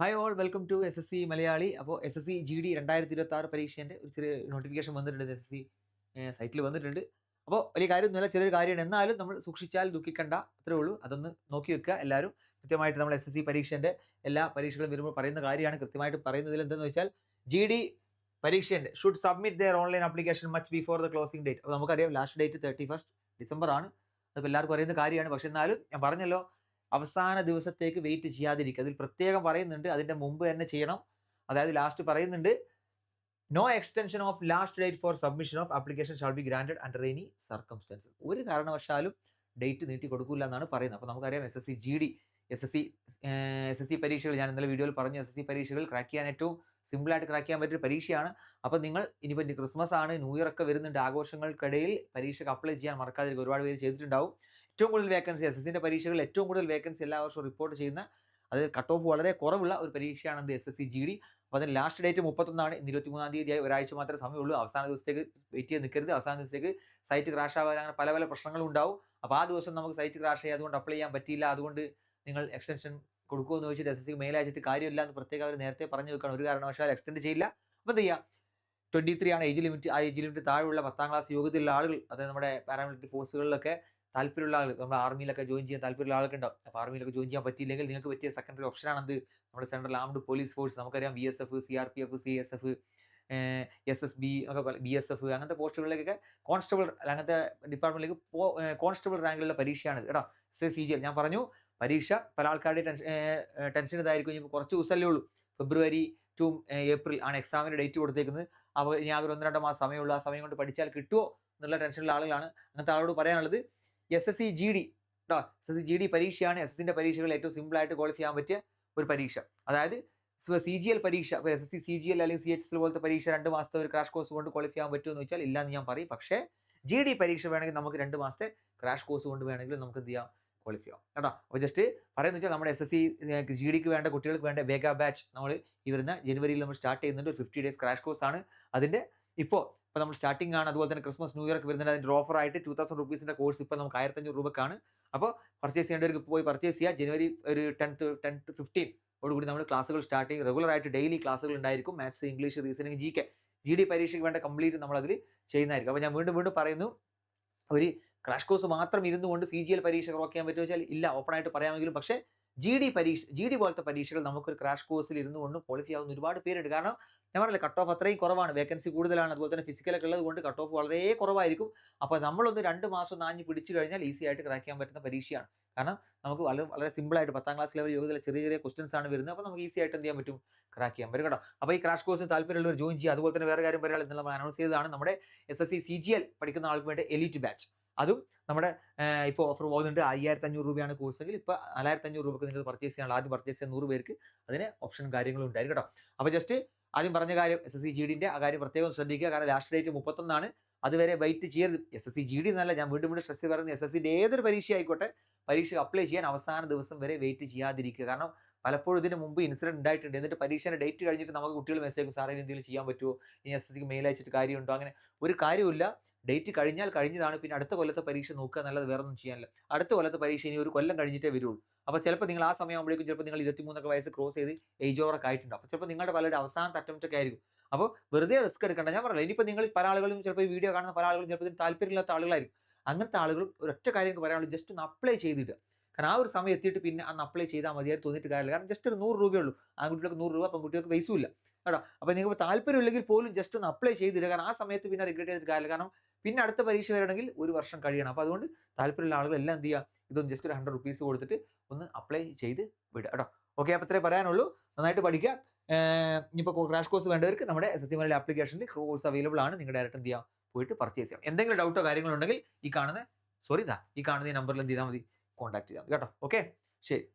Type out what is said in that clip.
Hi all welcome to SSC Malayali. അപ്പോൾ SSC GD 2026 പരീക്ഷേൻ്റെ ഒരു ചെറിയ നോട്ടിഫിക്കേഷൻ വന്നിട്ടുണ്ട്. SSC സൈറ്റിൽ വന്നിട്ടുണ്ട്. അപ്പോൾ വലിയ കാര്യമൊന്നുമില്ല, ചെറിയൊരു കാര്യമാണ്. എന്നാലും നമ്മൾ സൂക്ഷിച്ചാൽ ദുഃഖിക്കണ്ട, അത്രേ ഉള്ളൂ. അതൊന്ന് നോക്കി വെക്കുക എല്ലാവരും. കൃത്യമായിട്ട് നമ്മൾ SSC പരീക്ഷേൻ്റെ എല്ലാ പരീക്ഷകളും വരുമ്പോൾ പറയുന്ന കാര്യമാണ്. കൃത്യമായിട്ട് പറയുന്നതിൽ എന്തെന്ന് വെച്ചാൽ GD പരീക്ഷേൻ്റെ should submit their online application much before the closing date. അപ്പോൾ നമുക്കറിയാം ലാസ്റ്റ് ഡേറ്റ് 31 ഡിസംബർ ആണ്. അതിപ്പോൾ എല്ലാവർക്കും അറിയുന്ന കാര്യമാണ്. പക്ഷേ എന്നാലും ഞാൻ പറഞ്ഞല്ലോ, അവസാന ദിവസത്തേക്ക് വെയിറ്റ് ചെയ്യാതിരിക്കുക. അതിൽ പ്രത്യേകം പറയുന്നുണ്ട്, അതിൻ്റെ മുമ്പ് തന്നെ ചെയ്യണം. അതായത് ലാസ്റ്റ് പറയുന്നുണ്ട്, no extension of last date for submission of application shall be granded under any circumstances. ഒരു കാരണവശാലും ഡേറ്റ് നീട്ടി കൊടുക്കില്ല എന്നാണ് പറയുന്നത്. അപ്പോൾ നമുക്കറിയാം SSC GD SSC പരീക്ഷകൾ, ഞാൻ ഇന്നലെ വീഡിയോയിൽ പറഞ്ഞു, SSC പരീക്ഷകൾ ക്രാക്ക് ചെയ്യാൻ ഏറ്റവും സിമ്പിളായിട്ട് ക്രാക്ക് ചെയ്യാൻ പറ്റിയ പരീക്ഷയാണ്. അപ്പോൾ നിങ്ങൾ ഇനിയിപ്പോൾ ക്രിസ്മസ് ആണ്, ന്യൂ ഇയർ ഒക്കെ വരുന്നുണ്ട്, ആഘോഷങ്ങൾക്കിടയിൽ പരീക്ഷയ്ക്ക് അപ്ലൈ ചെയ്യാൻ മറക്കാതിരിക്കും. ഒരുപാട് പേര് ചെയ്തിട്ടുണ്ടാവും. ഏറ്റവും കൂടുതൽ വേക്കൻസി SSCൻ്റെ പരീക്ഷകളിൽ ഏറ്റവും കൂടുതൽ വേക്കൻസി എല്ലാ വർഷവും റിപ്പോർട്ട് ചെയ്യുന്ന, അത് കട്ട് ഓഫ് വളരെ കുറവുള്ള ഒരു പരീക്ഷയാണ് SSC GD. അപ്പോൾ അതിന് ലാസ്റ്റ് ഡേറ്റ് 31 ഇന്ന് 23 തീയതിയായി. ഒരാഴ്ച മാത്രമേ സമയമുള്ളൂ. അവസാന ദിവസത്തേക്ക് വെയിറ്റ് ചെയ്ത് നിൽക്കരുത്. അവസാന ദിവസത്തേക്ക് സൈറ്റ് ക്രാഷ് ആവാൻ അങ്ങനെ പല പല പ്രശ്നങ്ങളും ഉണ്ടാവും. അപ്പോൾ ആ ദിവസം നമുക്ക് സൈറ്റ് ക്രാഷ് ആയി, അതുകൊണ്ട് അപ്ലൈ ചെയ്യാൻ പറ്റിയില്ല, അതുകൊണ്ട് നിങ്ങൾ എക്സ്റ്റൻഷൻ കൊടുക്കുമെന്ന് ചോദിച്ചിട്ട് SSC മെയിൽ അയച്ചിട്ട് കാര്യമില്ല എന്ന് പ്രത്യേകം അവർ നേരത്തെ പറഞ്ഞു വെക്കണം. ഒരു കാരണവശാൽ എക്സ്റ്റെൻഡ് ചെയ്യില്ല. അപ്പോൾ എന്ത് ചെയ്യുക, 23 ആണ് ഏജ് ലിമിറ്റ്. ആ ഏജ് ലിമിറ്റ് താഴെയുള്ള 10ാം ക്ലാസ് യോഗ്യതയുള്ള ആളുകൾ, അതായത് നമ്മുടെ പാരാമിലിറ്ററി ഫോഴ്സുകളിലൊക്കെ താല്പര്യമുള്ള ആളുകൾ, നമ്മുടെ ആർമിയിലൊക്കെ ജോയിൻ ചെയ്യാൻ താല്പര്യമുള്ള ആളൊക്കെ ഉണ്ടാവും. അപ്പോൾ ആർമിയിലൊക്കെ ജോയിൻ ചെയ്യാൻ പറ്റിയില്ലെങ്കിൽ നിങ്ങൾക്ക് പറ്റിയ സെക്കൻഡറി ഓപ്ഷനാണെന്ത്, നമ്മുടെ സെൻട്രൽ ആംഡ് പോലീസ് ഫോഴ്സ്. നമുക്കറിയാം BSF, CRPF, CSF, SSB ഒക്കെ, BSF അങ്ങനത്തെ പോസ്റ്റുകളിലേക്കൊക്കെ കോൺസ്റ്റബിൾ, അങ്ങനത്തെ ഡിപ്പാർട്ട്മെന്റിലേക്ക് കോൺസ്റ്റബിൾ റാങ്കിലുള്ള പരീക്ഷയാണ് കേട്ടോ. CGL ഞാൻ പറഞ്ഞു, പരീക്ഷ പല ആൾക്കാരുടെ ടെൻഷൻ ഇതായിരിക്കും. ഇപ്പോൾ കുറച്ച് ദിവസമല്ലേ ഉള്ളൂ, February to April ആണ് എക്സാമിന് ഡേറ്റ് കൊടുത്തേക്കുന്നത്. അപ്പോൾ ഇനി ആകെ 1-2 മാസം സമയമുള്ളൂ. ആ സമയം കൊണ്ട് പഠിച്ചാൽ കിട്ടുമോ എന്നുള്ള ടെൻഷനുള്ള ആളുകളാണ്. അങ്ങനത്തെ ആളോട് പറയാനുള്ളത്, SSC GD കേട്ടോ, SSC GD പരീക്ഷയാണ്. SSCൻ്റെ പരീക്ഷകൾ ഏറ്റവും സിമ്പിളായിട്ട് ക്വാളിഫൈ ചെയ്യാൻ പറ്റിയ ഒരു പരീക്ഷ. അതായത് CGL പരീക്ഷ, SSC CGL അല്ലെങ്കിൽ CHSL പോലത്തെ പരീക്ഷ 2 മാസത്തെ ഒരു ക്രാഷ് കോഴ്സ് കൊണ്ട് ക്വാളിഫൈ ചെയ്യാൻ പറ്റുമോ എന്ന് വെച്ചാൽ ഇല്ല എന്ന് ഞാൻ പറയും. പക്ഷേ GD പരീക്ഷ വേണമെങ്കിൽ നമുക്ക് 2 മാസത്തെ ക്രാഷ് കോഴ്സ് കൊണ്ട് വേണമെങ്കിൽ നമുക്ക് എന്ത് ചെയ്യാം, ക്വാളിഫൈ ആവും കേട്ടോ. അപ്പോൾ ജസ്റ്റ് പറയുന്നത് വെച്ചാൽ നമ്മുടെ SSC GDക്ക് വേണ്ട കുട്ടികൾക്ക് വേണ്ട വേഗ ബാച്ച് നമ്മൾ ഈ വരുന്ന ജനുവരിയിൽ നമ്മൾ സ്റ്റാർട്ട് ചെയ്യുന്നുണ്ട്. ഒരു 50 days ക്രാഷ് കോഴ്സ് ആണ് അതിൻ്റെ. ഇപ്പോൾ നമ്മൾ സ്റ്റാർട്ടിംഗ് ആണ്. അതുപോലെ തന്നെ ക്രിസ്മസ് ന്യൂ ഇയർ ഒക്കെ വരുന്നുണ്ട്. അതിൻ്റെ ഓഫർ ആയിട്ട് 2000 rupees കോഴ്സ് ഇപ്പോൾ നമുക്ക് 1500 രൂപക്കാണ്. അപ്പോൾ പർച്ചേസ് ചെയ്യേണ്ടവർക്ക് പോയി പർച്ചേസ് ചെയ്യുക. ജനുവരി ഒരു 10 to 15 ഓടുകൂടി നമ്മൾ ക്ലാസ്സുകൾ സ്റ്റാർട്ട് ചെയ്യും. റെഗുലർ ആയിട്ട് ഡെയിലി ക്ലാസ്സുകൾ ഉണ്ടായിരിക്കും. Maths, English, reasoning, GK GD പരീക്ഷയ്ക്ക് വേണ്ട കംപ്ലീറ്റ് നമ്മളതിൽ ചെയ്യുന്നതായിരിക്കും. അപ്പോൾ ഞാൻ വീണ്ടും പറയുന്നു, ഒരു ക്രാഷ് കോഴ്സ് മാത്രം ഇരുന്നു കൊണ്ട് CGL പരീക്ഷ ക്രാക്ക് ചെയ്യാൻ പറ്റുമോ വെച്ചാൽ ഇല്ല, ഓപ്പൺ ആയിട്ട് പറയാമെങ്കിലും. പക്ഷേ GD പോലത്തെ പരീക്ഷകൾ നമുക്കൊരു ക്രാഷ് കോഴ്സിൽ ഇരുന്നു കൊണ്ട് ക്വാളിഫൈ ആവുന്ന ഒരുപാട് പേരുണ്ട്. കാരണം ഞാൻ പറഞ്ഞില്ല, കട്ട് ഓഫ് അത്രയും കുറവാണ്, വേക്കൻസി കൂടുതലാണ്. അതുപോലെ തന്നെ ഫിസിക്കലൊക്കെ ഉള്ളത് കൊണ്ട് കട്ട് ഓഫ് വളരെ കുറവായിരിക്കും. അപ്പോൾ നമ്മളൊന്ന് 2 മാസം നാഞ്ഞ് പിടിച്ചു കഴിഞ്ഞാൽ ഈസി ആയിട്ട് ക്രാക്ക് ചെയ്യാൻ പറ്റുന്ന പരീക്ഷയാണ്. കാരണം നമുക്ക് വളരെ സിമ്പിളായിട്ട് 10ാം ക്ലാസ് ലെവൽ യോഗ്യതയിലെ ചെറിയ ക്വസ്റ്റൻസ് ആണ് വരുന്നത്. അപ്പോൾ നമുക്ക് ഈസി ആയിട്ട് എന്ത് ചെയ്യാൻ പറ്റും, ക്രാക്ക് ചെയ്യാൻ പറ്റും കേട്ടോ. അപ്പോൾ ഈ ക്രാഷ് കോഴ്സിന് താല്പര്യമുള്ളവർ ജോയിൻ ചെയ്യുക. അതുപോലെ തന്നെ വേറെ കാര്യം പറയാൻ ഇന്നലെ നമ്മൾ അനൗൺസ് ചെയ്തതാണ്, നമ്മുടെ SSC CGL പഠിക്കുന്ന ആൾക്ക് വേണ്ടി എലീറ്റ് ബാച്ച്. അതും നമ്മുടെ ഇപ്പോൾ ഓഫർ പോകുന്നുണ്ട്. 5500 രൂപയാണ് കോഴ്സെങ്കിൽ ഇപ്പോൾ 4500 രൂപയ്ക്ക് നിങ്ങൾക്ക് പർച്ചേസ് ചെയ്യാനുള്ള. ആദ്യം പർച്ചേസ് ചെയ്യാൻ 100 പേർക്ക് അതിന് ഓപ്ഷനും കാര്യങ്ങളും ഉണ്ടായിരിക്കും കേട്ടോ. അപ്പോൾ ജസ്റ്റ് ആദ്യം പറഞ്ഞ കാര്യം, SSC GDൻ്റെ ആ കാര്യം പ്രത്യേകം ശ്രദ്ധിക്കുക. കാരണം ലാസ്റ്റ് ഡേറ്റ് 31 അതുവരെ വെയിറ്റ് ചെയ്യരുത്. SSC GD എന്നല്ല, ഞാൻ വീണ്ടും സ്ട്രെസ് ചെയ്ത് പറയുന്നത്, SSCൻ്റെ ഏതൊരു പരീക്ഷ ആയിക്കോട്ടെ, പരീക്ഷ അപ്ലൈ ചെയ്യാൻ അവസാന ദിവസം വരെ വെയിറ്റ് ചെയ്യാതിരിക്കുക. കാരണം പലപ്പോഴും ഇതിന് മുമ്പ് ഇൻസിഡൻറ്റ് ഉണ്ടായിട്ടുണ്ട്. എന്നിട്ട് പരീക്ഷയുടെ ഡേറ്റ് കഴിഞ്ഞിട്ട് നമുക്ക് കുട്ടികൾ മെസ്സേജ് അയക്കും, സാറേ എന്തെങ്കിലും ചെയ്യാൻ പറ്റുമോ, ഇനി SSCക്ക് മെയിൽ അയച്ചിട്ട് കാര്യമുണ്ടോ. അങ്ങനെ ഒരു കാര്യമില്ല. ഡേറ്റ് കഴിഞ്ഞാൽ കഴിഞ്ഞതാണ്. പിന്നെ അടുത്ത കൊല്ലത്തെ പരീക്ഷ നോക്കുക എന്നല്ലാതെ വേറെ ഒന്നും ചെയ്യാനില്ല. അടുത്ത കൊല്ലത്തെ പരീക്ഷ ഇനി ഒരു കൊല്ലം കഴിഞ്ഞിട്ടേ വരുള്ളൂ. അപ്പോൾ ചിലപ്പോൾ നിങ്ങൾ ആ സമയമാകുമ്പോഴേക്കും ചിലപ്പോൾ നിങ്ങൾ 23 വയസ്സ് ക്രോസ് ചെയ്ത് ഏജ് ഓവറൊക്കെ ആയിട്ടുണ്ടാവും. അപ്പോൾ ചിലപ്പോൾ നിങ്ങളുടെ പലരുടെ അവസാനത്തെ അറ്റംപ്റ്റ് ഒക്കെ ആയിരിക്കും. അപ്പോൾ വെറുതെ റിസ്ക് എടുക്കേണ്ട. ഞാൻ പറഞ്ഞില്ല, ഇനിയിപ്പോൾ നിങ്ങൾ പല ആളുകളും ചിലപ്പോൾ ഈ വീഡിയോ കാണുന്ന പല ആളുകളും ചിലപ്പോൾ ഇതിന് താല്പര്യമില്ലാത്ത ആളുകളായിരിക്കും. അങ്ങനത്തെ ആളുകളും ഒരൊറ്റ കാര്യം പറയാനുള്ളൂ, ജസ്റ്റ് ഒന്ന് അപ്ലൈ ചെയ്തിട്ട്. കാരണം ആ ഒരു സമയം എത്തിയിട്ട് പിന്നെ അന്ന് അപ്ലൈ ചെയ്താൽ മതിയായിട്ട് തോന്നിയിട്ട് കാര്യമില്ല. കാരണം ജസ്റ്റ് ഒരു 100 രൂപയുള്ളൂ. ആൺകുട്ടികൾക്ക് 100 രൂപ, പെൺകുട്ടികൾക്ക് പൈസയില്ല കേട്ടോ. അപ്പോൾ നിങ്ങൾക്ക് താല്പര്യമില്ലെങ്കിൽ പോലും ജസ്റ്റ് ഒന്ന് അപ്ലൈ ചെയ്തിടുക. കാരണം ആ സമയത്ത് പിന്നെ റിഗ്രറ്റ് ചെയ്തിട്ട് കാര്യമില്ല. കാരണം പിന്നെ അടുത്ത പരീക്ഷ വരണമെങ്കിൽ 1 വർഷം കഴിയണം. അപ്പോൾ അതുകൊണ്ട് താല്പര്യമുള്ള ആളുകൾ എല്ലാം എന്ത് ചെയ്യുക, ഇതൊന്ന് ജസ്റ്റ് ഒരു 100 rupees കൊടുത്തിട്ട് ഒന്ന് അപ്ലൈ ചെയ്ത് വിടുക കേട്ടോ. ഓക്കെ, അപ്പോൾ ഇത്രേ പറയാനുള്ളൂ. നന്നായിട്ട് പഠിക്കുക. ഇനിയിപ്പോൾ ക്രാഷ് കോഴ്സ് വേണ്ടവർക്ക് നമ്മുടെ SSC മലയാളി ആപ്ലിക്കേഷനിൽ കോഴ്സ് അവൈലബിൾ ആണ്. നിങ്ങൾ ഡയറക്റ്റ് എന്ത് ചെയ്യാം, പോയിട്ട് പർച്ചേസ് ചെയ്യാം. എന്തെങ്കിലും ഡൗട്ടോ കാര്യങ്ങളോ ഉണ്ടെങ്കിൽ ഈ കാണുന്ന നമ്പറിൽ എന്ത് ചെയ്താൽ മതി, കോൺടാക്ട് ചെയ്താൽ മതി കേട്ടോ. ഓക്കെ, ശരി.